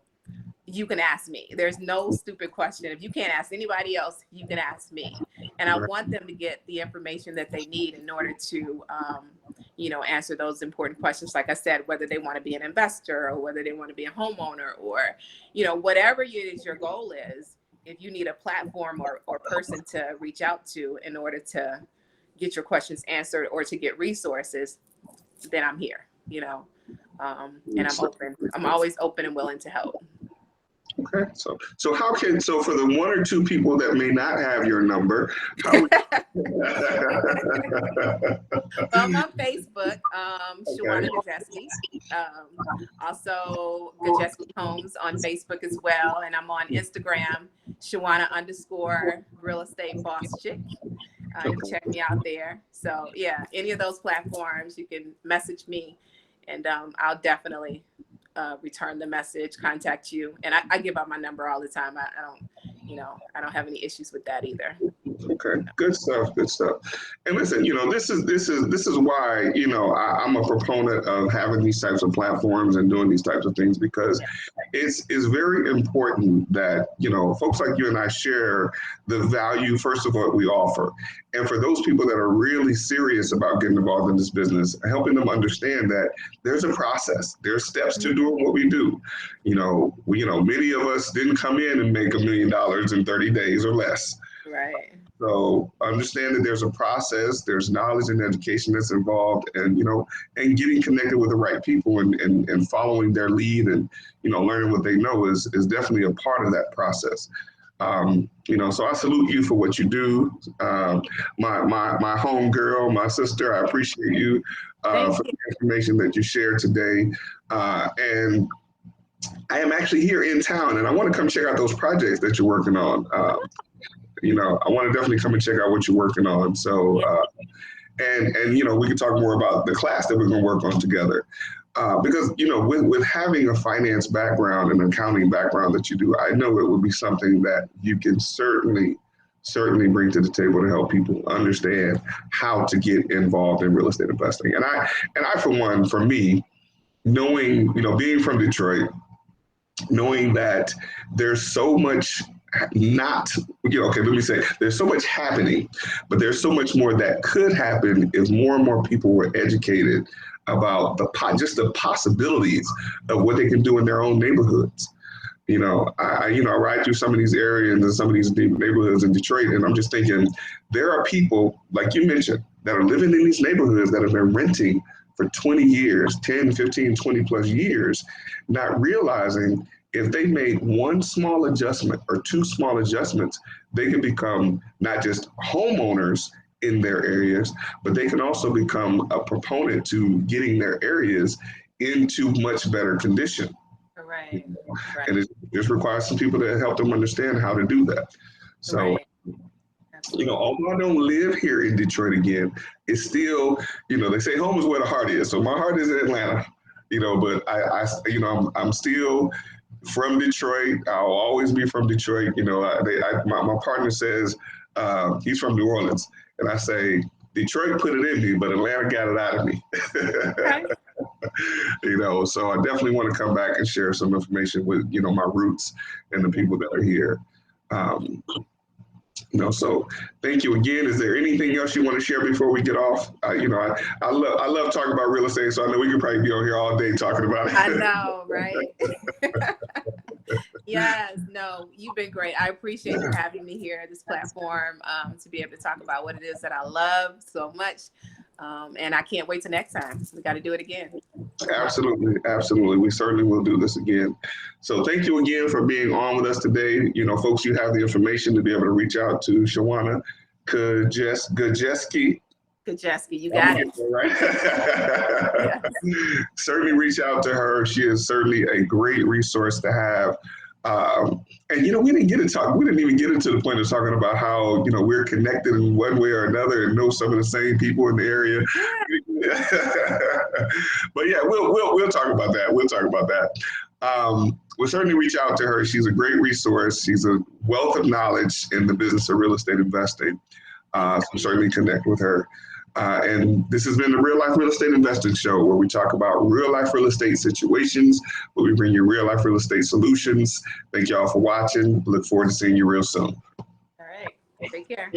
you can ask me. There's no stupid question. If you can't ask anybody else, you can ask me. And I Right. want them to get the information that they need in order to, answer those important questions. Like I said, whether they want to be an investor or whether they want to be a homeowner or, whatever it is your goal is, if you need a platform or person to reach out to in order to get your questions answered or to get resources, then I'm here, and I'm open. I'm always open and willing to help. Okay. So for the one or two people that may not have your number, how? I'm on Facebook, Okay. ShaWanna Gajewski. Also Gajewski Homes on Facebook as well. And I'm on Instagram, ShaWanna _real estate boss chick. You can check me out there. So yeah, any of those platforms, you can message me, and I'll definitely return the message, contact you. And I give out my number all the time. I don't have any issues with that either. Okay, good stuff, good stuff. And listen, this is why I'm a proponent of having these types of platforms and doing these types of things, because Yeah. it's very important that folks like you and I share the value first of what we offer, and for those people that are really serious about getting involved in this business, helping them understand that there's a process, there's steps to doing what we do. Many of us didn't come in and make $1 million in 30 days or less. Right. So understand that there's a process, there's knowledge and education that's involved, and getting connected with the right people and following their lead and learning what they know is definitely a part of that process. So I salute you for what you do. My home girl, my sister, I appreciate you Thank for you. the information that you shared today. And I am actually here in town, and I want to come check out those projects that you're working on. I want to definitely come and check out what you're working on. So, Yeah. And we can talk more about the class that we're going to work on together. Because with having a finance background and accounting background that you do, I know it would be something that you can certainly bring to the table to help people understand how to get involved in real estate investing. And I for one, for me, knowing, being from Detroit, knowing that there's so much not, okay, let me say, there's so much happening, but there's so much more that could happen if more and more people were educated about just the possibilities of what they can do in their own neighborhoods. I ride through some of these areas and some of these neighborhoods in Detroit, and I'm just thinking, there are people, like you mentioned, that are living in these neighborhoods that have been renting for 20 years, 10, 15, 20 plus years, not realizing if they made one small adjustment or two small adjustments, they can become not just homeowners in their areas, but they can also become a proponent to getting their areas into much better condition. Right. And it just requires some people to help them understand how to do that. So, although I don't live here in Detroit again, it's still, they say home is where the heart is. So my heart is in Atlanta, but I'm still from Detroit. I'll always be from Detroit. My partner says he's from New Orleans, and I say Detroit put it in me, but Atlanta got it out of me. Okay. So I definitely want to come back and share some information with my roots and the people that are here. So thank you again. Is there anything else you want to share before we get off? I love talking about real estate, so I know we could probably be on here all day talking about it. I know, right? Yes, no, you've been great. I appreciate you having me here at this platform to be able to talk about what it is that I love so much. And I can't wait till next time. We got to do it again. Absolutely. We certainly will do this again. So thank you again for being on with us today. Folks, you have the information to be able to reach out to ShaWanna Gajewski. Gajewski, you got it. Right? Yes. Certainly reach out to her. She is certainly a great resource to have. And we didn't even get into the point of talking about how we're connected in one way or another and know some of the same people in the area. But yeah, we'll talk about that. We'll certainly reach out to her. She's a great resource. She's a wealth of knowledge in the business of real estate investing. So certainly connect with her. And this has been the Real Life Real Estate Investing Show, where we talk about real life real estate situations, where we bring you real life real estate solutions. Thank y'all for watching. Look forward to seeing you real soon. All right. Take care.